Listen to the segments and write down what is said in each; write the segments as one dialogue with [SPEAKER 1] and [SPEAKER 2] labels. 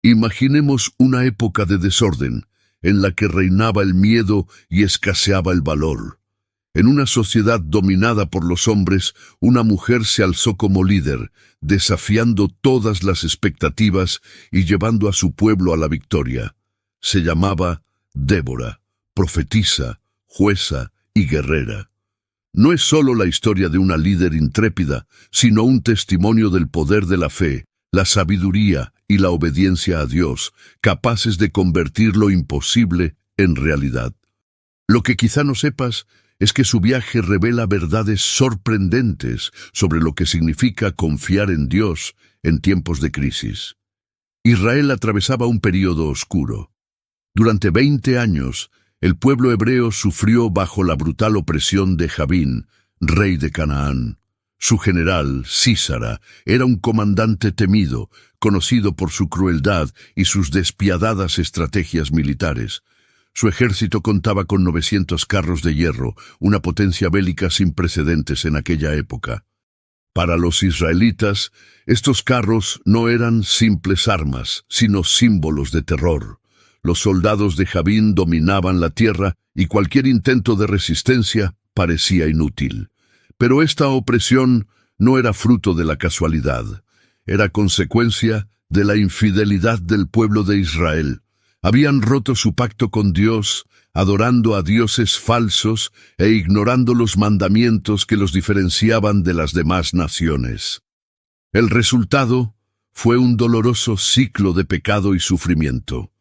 [SPEAKER 1] Imaginemos una época de desorden, en la que reinaba el miedo y escaseaba el valor. En una sociedad dominada por los hombres, una mujer se alzó como líder, desafiando todas las expectativas y llevando a su pueblo a la victoria. Se llamaba Débora, profetisa, jueza y guerrera. No es solo la historia de una líder intrépida, sino un testimonio del poder de la fe, la sabiduría y la obediencia a Dios, capaces de convertir lo imposible en realidad. Lo que quizá no sepas es que su viaje revela verdades sorprendentes sobre lo que significa confiar en Dios en tiempos de crisis. Israel atravesaba un período oscuro. Durante 20 años, el pueblo hebreo sufrió bajo la brutal opresión de Jabín, rey de Canaán. Su general, Sísara, era un comandante temido, conocido por su crueldad y sus despiadadas estrategias militares. Su ejército contaba con 900 carros de hierro, una potencia bélica sin precedentes en aquella época. Para los israelitas, estos carros no eran simples armas, sino símbolos de terror. Los soldados de Jabín dominaban la tierra y cualquier intento de resistencia parecía inútil. Pero esta opresión no era fruto de la casualidad, era consecuencia de la infidelidad del pueblo de Israel. Habían roto su pacto con Dios, adorando a dioses falsos e ignorando los mandamientos que los diferenciaban de las demás naciones. El resultado fue un doloroso ciclo de pecado y sufrimiento.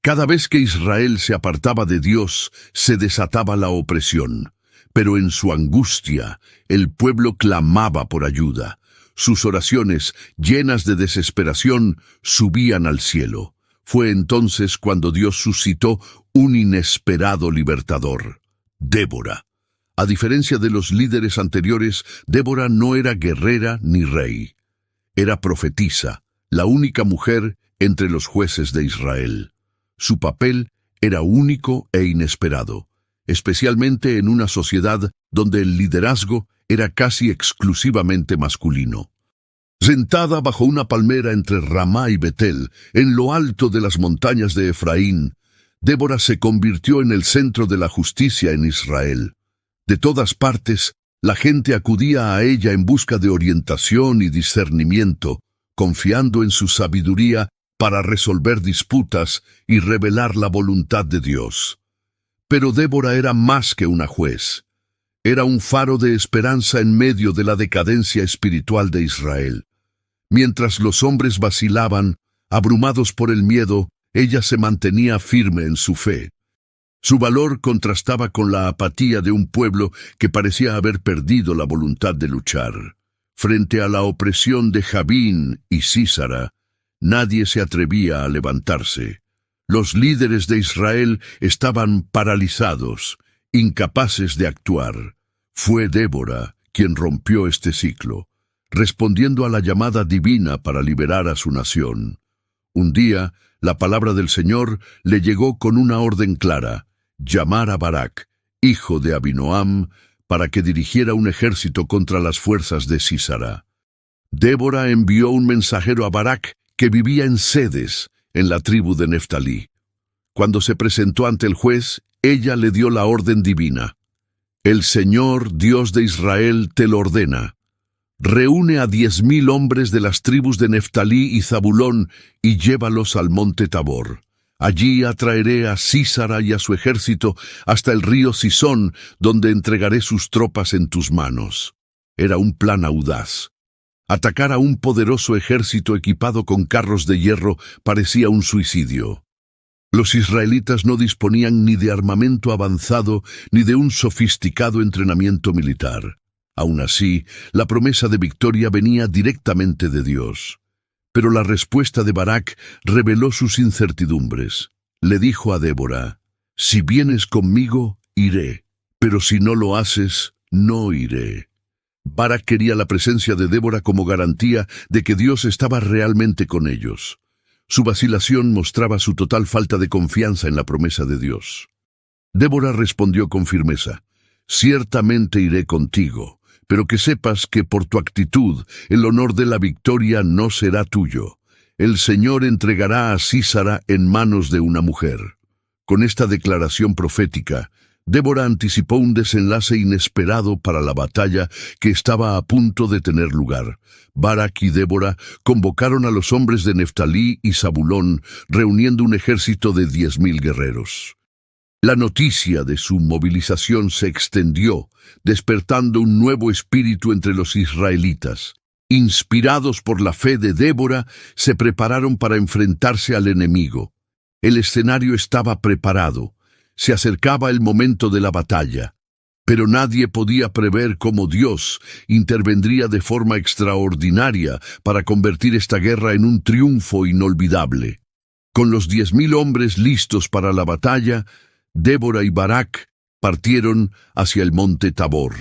[SPEAKER 1] Cada vez que Israel se apartaba de Dios, se desataba la opresión. Pero en su angustia, el pueblo clamaba por ayuda. Sus oraciones, llenas de desesperación, subían al cielo. Fue entonces cuando Dios suscitó un inesperado libertador, Débora. A diferencia de los líderes anteriores, Débora no era guerrera ni rey. Era profetisa, la única mujer entre los jueces de Israel. Su papel era único e inesperado, especialmente en una sociedad donde el liderazgo era casi exclusivamente masculino. Sentada bajo una palmera entre Ramá y Betel, en lo alto de las montañas de Efraín, Débora se convirtió en el centro de la justicia en Israel. De todas partes, la gente acudía a ella en busca de orientación y discernimiento, confiando en su sabiduría para resolver disputas y revelar la voluntad de Dios. Pero Débora era más que una juez. Era un faro de esperanza en medio de la decadencia espiritual de Israel. Mientras los hombres vacilaban, abrumados por el miedo, ella se mantenía firme en su fe. Su valor contrastaba con la apatía de un pueblo que parecía haber perdido la voluntad de luchar. Frente a la opresión de Jabín y Sísara, nadie se atrevía a levantarse. Los líderes de Israel estaban paralizados, incapaces de actuar. Fue Débora quien rompió este ciclo, respondiendo a la llamada divina para liberar a su nación. Un día, la palabra del Señor le llegó con una orden clara: llamar a Barak, hijo de Abinoam, para que dirigiera un ejército contra las fuerzas de Sísara. Débora envió un mensajero a Barak, que vivía en Sedes, en la tribu de Neftalí. Cuando se presentó ante el juez, ella le dio la orden divina: el Señor, Dios de Israel, te lo ordena. Reúne a 10,000 hombres de las tribus de Neftalí y Zabulón y llévalos al monte Tabor. Allí atraeré a Sísara y a su ejército hasta el río Sisón, donde entregaré sus tropas en tus manos. Era un plan audaz. Atacar a un poderoso ejército equipado con carros de hierro parecía un suicidio. Los israelitas no disponían ni de armamento avanzado ni de un sofisticado entrenamiento militar. Aún así, la promesa de victoria venía directamente de Dios. Pero la respuesta de Barak reveló sus incertidumbres. Le dijo a Débora: si vienes conmigo, iré, pero si no lo haces, no iré. Barak quería la presencia de Débora como garantía de que Dios estaba realmente con ellos. Su vacilación mostraba su total falta de confianza en la promesa de Dios. Débora respondió con firmeza: ciertamente iré contigo, pero que sepas que por tu actitud el honor de la victoria no será tuyo. el Señor entregará a Sísara en manos de una mujer. Con esta declaración profética, Débora anticipó un desenlace inesperado para la batalla que estaba a punto de tener lugar. Barak y Débora convocaron a los hombres de Neftalí y Zabulón, reuniendo un ejército de 10.000 guerreros. La noticia de su movilización se extendió, despertando un nuevo espíritu entre los israelitas. Inspirados por la fe de Débora, se prepararon para enfrentarse al enemigo. El escenario estaba preparado. Se acercaba el momento de la batalla, pero nadie podía prever cómo Dios intervendría de forma extraordinaria para convertir esta guerra en un triunfo inolvidable. Con los 10.000 hombres listos para la batalla, Débora y Barak partieron hacia el monte Tabor.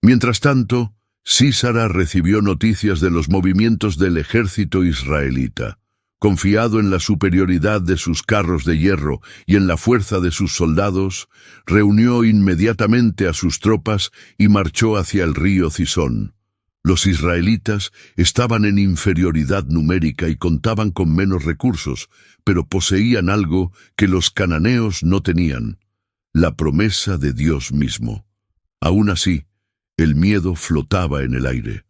[SPEAKER 1] Mientras tanto, Sísara recibió noticias de los movimientos del ejército israelita. Confiado en la superioridad de sus carros de hierro y en la fuerza de sus soldados, reunió inmediatamente a sus tropas y marchó hacia el río Cisón. Los israelitas estaban en inferioridad numérica y contaban con menos recursos, pero poseían algo que los cananeos no tenían: la promesa de Dios mismo. Aún así, el miedo flotaba en el aire.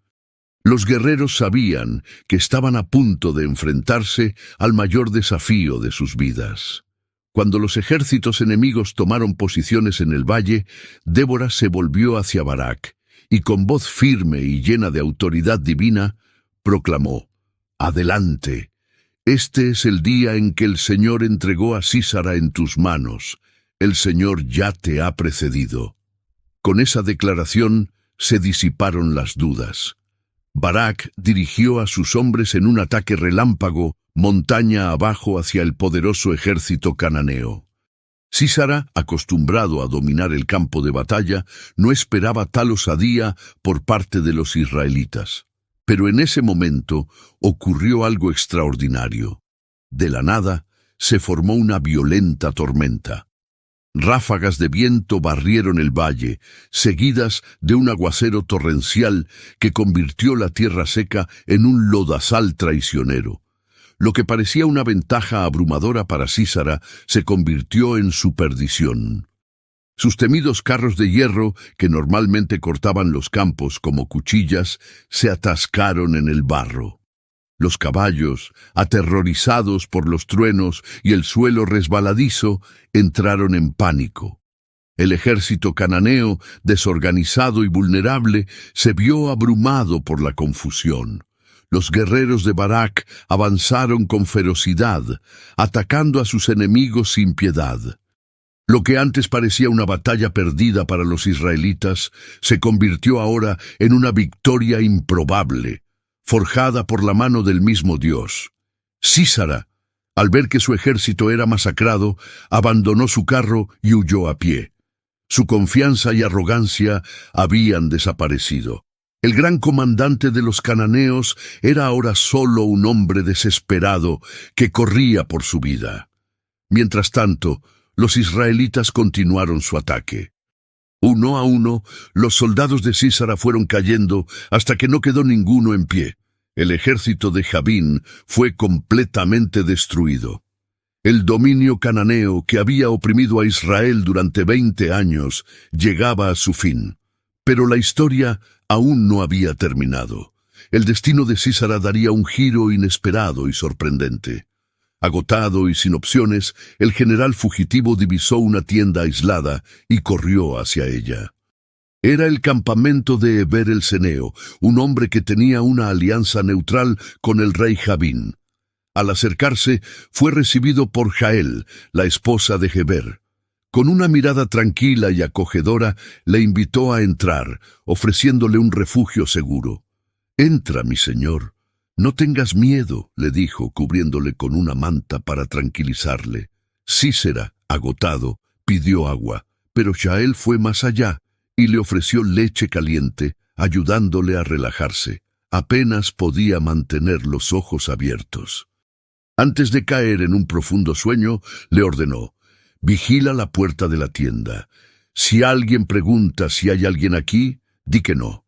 [SPEAKER 1] Los guerreros sabían que estaban a punto de enfrentarse al mayor desafío de sus vidas. Cuando los ejércitos enemigos tomaron posiciones en el valle, Débora se volvió hacia Barak y con voz firme y llena de autoridad divina, proclamó: «Adelante, este es el día en que el Señor entregó a Sísara en tus manos. El Señor ya te ha precedido». Con esa declaración se disiparon las dudas. Barak dirigió a sus hombres en un ataque relámpago, montaña abajo hacia el poderoso ejército cananeo. Sísara, acostumbrado a dominar el campo de batalla, no esperaba tal osadía por parte de los israelitas. Pero en ese momento ocurrió algo extraordinario. De la nada se formó una violenta tormenta. Ráfagas de viento barrieron el valle, seguidas de un aguacero torrencial que convirtió la tierra seca en un lodazal traicionero. Lo que parecía una ventaja abrumadora para Sísara se convirtió en su perdición. Sus temidos carros de hierro, que normalmente cortaban los campos como cuchillas, se atascaron en el barro. Los caballos, aterrorizados por los truenos y el suelo resbaladizo, entraron en pánico. El ejército cananeo, desorganizado y vulnerable, se vio abrumado por la confusión. Los guerreros de Barak avanzaron con ferocidad, atacando a sus enemigos sin piedad. Lo que antes parecía una batalla perdida para los israelitas, se convirtió ahora en una victoria improbable, forjada por la mano del mismo Dios. Sísara, al ver que su ejército era masacrado, abandonó su carro y huyó a pie. Su confianza y arrogancia habían desaparecido. El gran comandante de los cananeos era ahora solo un hombre desesperado que corría por su vida. Mientras tanto, los israelitas continuaron su ataque. Uno a uno, los soldados de Sísara fueron cayendo hasta que no quedó ninguno en pie. El ejército de Jabín fue completamente destruido. El dominio cananeo que había oprimido a Israel durante 20 años llegaba a su fin. Pero la historia aún no había terminado. El destino de Sísara daría un giro inesperado y sorprendente. Agotado y sin opciones, el general fugitivo divisó una tienda aislada y corrió hacia ella. Era el campamento de Heber el Ceneo, un hombre que tenía una alianza neutral con el rey Jabín. Al acercarse, fue recibido por Jael, la esposa de Heber. Con una mirada tranquila y acogedora, le invitó a entrar, ofreciéndole un refugio seguro. «Entra, mi señor. No tengas miedo», le dijo, cubriéndole con una manta para tranquilizarle. Sísera, agotado, pidió agua, pero Jael fue más allá y le ofreció leche caliente, ayudándole a relajarse. Apenas podía mantener los ojos abiertos. Antes de caer en un profundo sueño, le ordenó: «Vigila la puerta de la tienda. Si alguien pregunta si hay alguien aquí, di que no».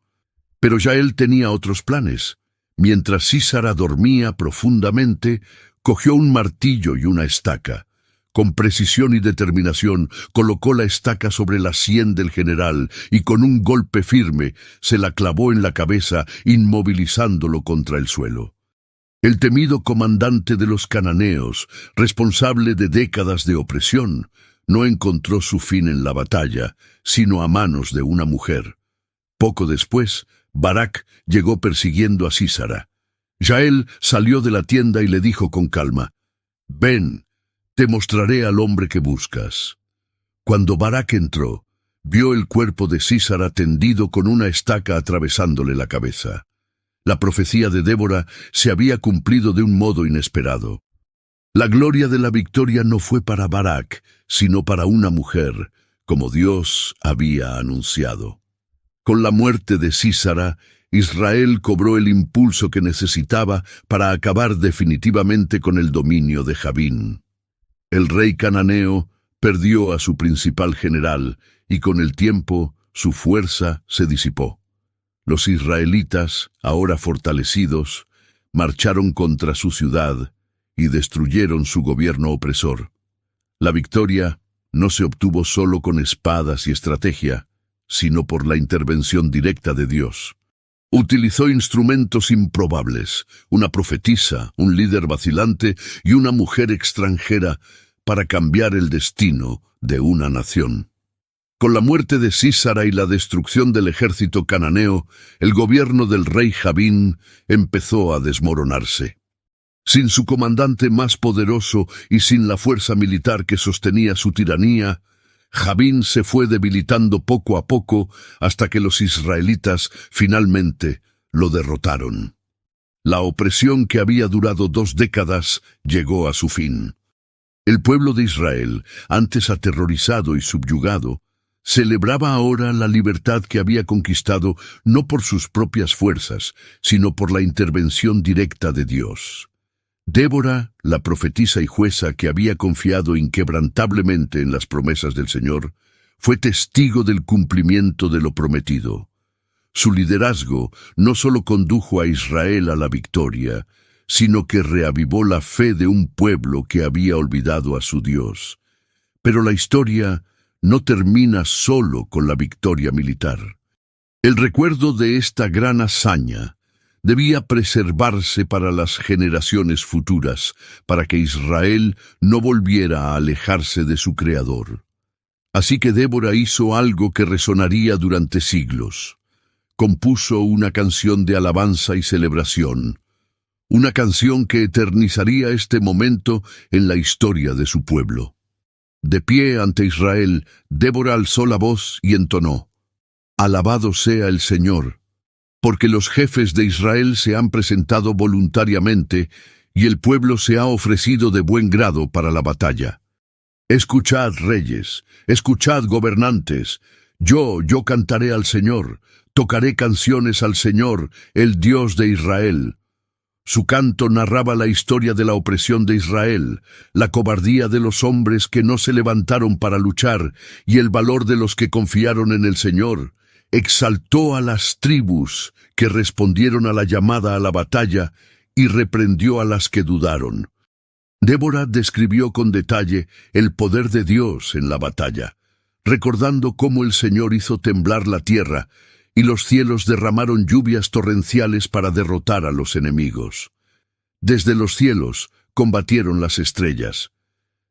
[SPEAKER 1] Pero Jael tenía otros planes. Mientras Sísara dormía profundamente, cogió un martillo y una estaca. Con precisión y determinación colocó la estaca sobre la sien del general y con un golpe firme se la clavó en la cabeza, inmovilizándolo contra el suelo. El temido comandante de los cananeos, responsable de décadas de opresión, no encontró su fin en la batalla, sino a manos de una mujer. Poco después, Barak llegó persiguiendo a Sísara. Jael salió de la tienda y le dijo con calma: «Ven, te mostraré al hombre que buscas». Cuando Barak entró, vio el cuerpo de Sísara tendido con una estaca atravesándole la cabeza. La profecía de Débora se había cumplido de un modo inesperado. La gloria de la victoria no fue para Barak, sino para una mujer, como Dios había anunciado. Con la muerte de Sísara, Israel cobró el impulso que necesitaba para acabar definitivamente con el dominio de Jabín. El rey cananeo perdió a su principal general y con el tiempo su fuerza se disipó. Los israelitas, ahora fortalecidos, marcharon contra su ciudad y destruyeron su gobierno opresor. La victoria no se obtuvo solo con espadas y estrategia, sino por la intervención directa de Dios. Utilizó instrumentos improbables, una profetisa, un líder vacilante y una mujer extranjera para cambiar el destino de una nación. Con la muerte de Sísara y la destrucción del ejército cananeo, el gobierno del rey Jabín empezó a desmoronarse. Sin su comandante más poderoso y sin la fuerza militar que sostenía su tiranía, Jabín se fue debilitando poco a poco hasta que los israelitas finalmente lo derrotaron. La opresión que había durado 2 décadas llegó a su fin. El pueblo de Israel, antes aterrorizado y subyugado, celebraba ahora la libertad que había conquistado no por sus propias fuerzas, sino por la intervención directa de Dios. Débora, la profetisa y jueza que había confiado inquebrantablemente en las promesas del Señor, fue testigo del cumplimiento de lo prometido. Su liderazgo no solo condujo a Israel a la victoria, sino que reavivó la fe de un pueblo que había olvidado a su Dios. Pero la historia no termina solo con la victoria militar. El recuerdo de esta gran hazaña debía preservarse para las generaciones futuras, para que Israel no volviera a alejarse de su Creador. Así que Débora hizo algo que resonaría durante siglos. Compuso una canción de alabanza y celebración, una canción que eternizaría este momento en la historia de su pueblo. De pie ante Israel, Débora alzó la voz y entonó: «Alabado sea el Señor, porque los jefes de Israel se han presentado voluntariamente y el pueblo se ha ofrecido de buen grado para la batalla. Escuchad, reyes, escuchad, gobernantes, yo cantaré al Señor, tocaré canciones al Señor, el Dios de Israel». Su canto narraba la historia de la opresión de Israel, la cobardía de los hombres que no se levantaron para luchar y el valor de los que confiaron en el Señor. Exaltó a las tribus que respondieron a la llamada a la batalla y reprendió a las que dudaron. Débora describió con detalle el poder de Dios en la batalla, recordando cómo el Señor hizo temblar la tierra y los cielos derramaron lluvias torrenciales para derrotar a los enemigos. Desde los cielos combatieron las estrellas.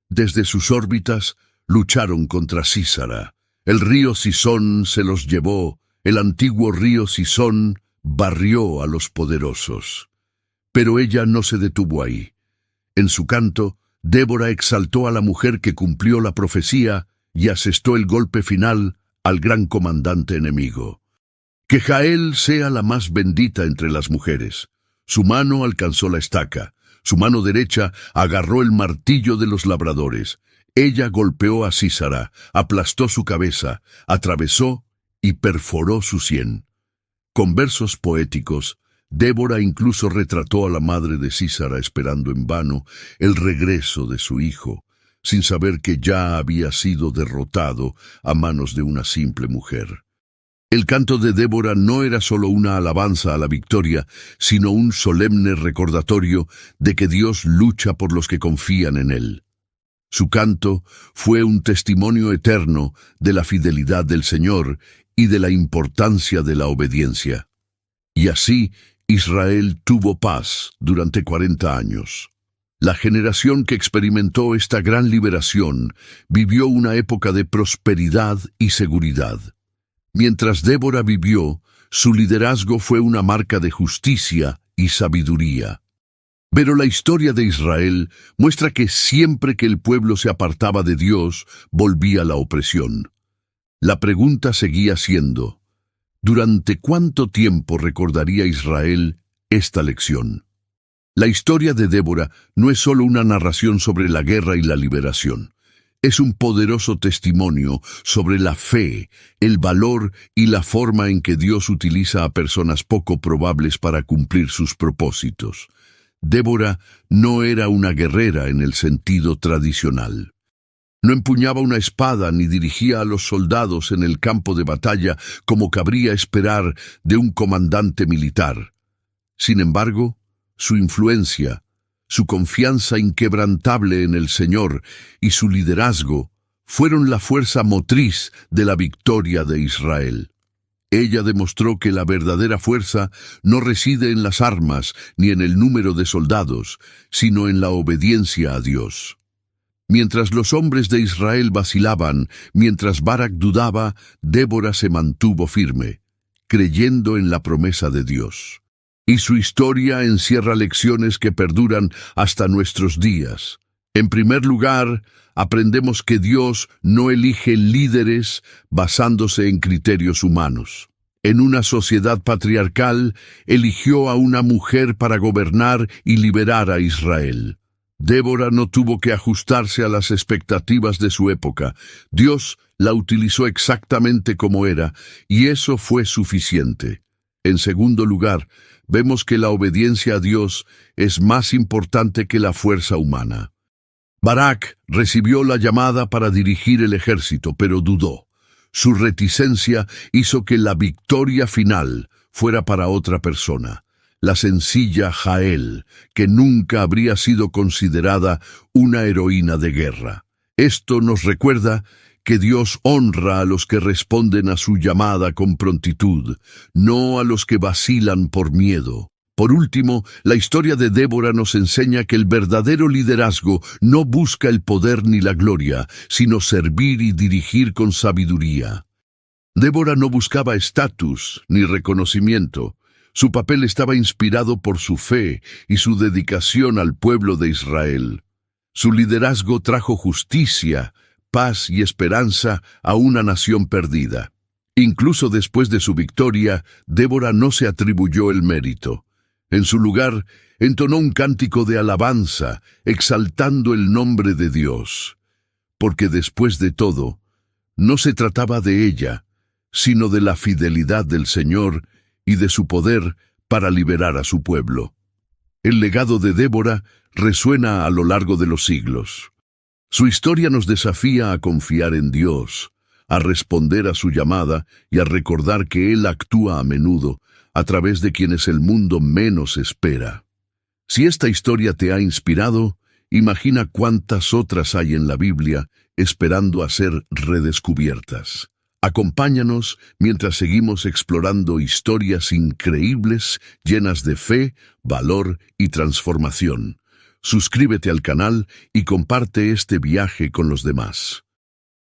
[SPEAKER 1] Desde sus órbitas lucharon contra Sísara. El río Sisón se los llevó, el antiguo río Sisón barrió a los poderosos. Pero ella no se detuvo ahí. En su canto, Débora exaltó a la mujer que cumplió la profecía y asestó el golpe final al gran comandante enemigo. Que Jael sea la más bendita entre las mujeres. Su mano alcanzó la estaca, su mano derecha agarró el martillo de los labradores. Ella golpeó a Sísara, aplastó su cabeza, atravesó y perforó su sien. Con versos poéticos, Débora incluso retrató a la madre de Sísara esperando en vano el regreso de su hijo, sin saber que ya había sido derrotado a manos de una simple mujer. El canto de Débora no era solo una alabanza a la victoria, sino un solemne recordatorio de que Dios lucha por los que confían en Él. Su canto fue un testimonio eterno de la fidelidad del Señor y de la importancia de la obediencia. Y así Israel tuvo paz durante 40 años. La generación que experimentó esta gran liberación vivió una época de prosperidad y seguridad. Mientras Débora vivió, su liderazgo fue una marca de justicia y sabiduría. Pero la historia de Israel muestra que siempre que el pueblo se apartaba de Dios, volvía la opresión. La pregunta seguía siendo, ¿durante cuánto tiempo recordaría Israel esta lección? La historia de Débora no es solo una narración sobre la guerra y la liberación. Es un poderoso testimonio sobre la fe, el valor y la forma en que Dios utiliza a personas poco probables para cumplir sus propósitos. Débora no era una guerrera en el sentido tradicional. No empuñaba una espada ni dirigía a los soldados en el campo de batalla como cabría esperar de un comandante militar. Sin embargo, su influencia, su confianza inquebrantable en el Señor y su liderazgo fueron la fuerza motriz de la victoria de Israel. Ella demostró que la verdadera fuerza no reside en las armas ni en el número de soldados, sino en la obediencia a Dios. Mientras los hombres de Israel vacilaban, mientras Barak dudaba, Débora se mantuvo firme, creyendo en la promesa de Dios. Y su historia encierra lecciones que perduran hasta nuestros días. En primer lugar, aprendemos que Dios no elige líderes basándose en criterios humanos. En una sociedad patriarcal, eligió a una mujer para gobernar y liberar a Israel. Débora no tuvo que ajustarse a las expectativas de su época. Dios la utilizó exactamente como era, y eso fue suficiente. En segundo lugar, vemos que la obediencia a Dios es más importante que la fuerza humana. Barak recibió la llamada para dirigir el ejército, pero dudó. Su reticencia hizo que la victoria final fuera para otra persona, la sencilla Jael, que nunca habría sido considerada una heroína de guerra. Esto nos recuerda que Dios honra a los que responden a su llamada con prontitud, no a los que vacilan por miedo. Por último, la historia de Débora nos enseña que el verdadero liderazgo no busca el poder ni la gloria, sino servir y dirigir con sabiduría. Débora no buscaba estatus ni reconocimiento. Su papel estaba inspirado por su fe y su dedicación al pueblo de Israel. Su liderazgo trajo justicia, paz y esperanza a una nación perdida. Incluso después de su victoria, Débora no se atribuyó el mérito. En su lugar, entonó un cántico de alabanza, exaltando el nombre de Dios. Porque después de todo, no se trataba de ella, sino de la fidelidad del Señor y de su poder para liberar a su pueblo. El legado de Débora resuena a lo largo de los siglos. Su historia nos desafía a confiar en Dios, a responder a su llamada y a recordar que Él actúa a menudo a través de quienes el mundo menos espera. Si esta historia te ha inspirado, imagina cuántas otras hay en la Biblia esperando a ser redescubiertas. Acompáñanos mientras seguimos explorando historias increíbles llenas de fe, valor y transformación. Suscríbete al canal y comparte este viaje con los demás.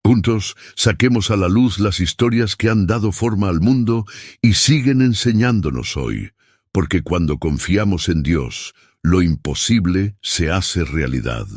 [SPEAKER 1] Juntos, saquemos a la luz las historias que han dado forma al mundo y siguen enseñándonos hoy, porque cuando confiamos en Dios, lo imposible se hace realidad.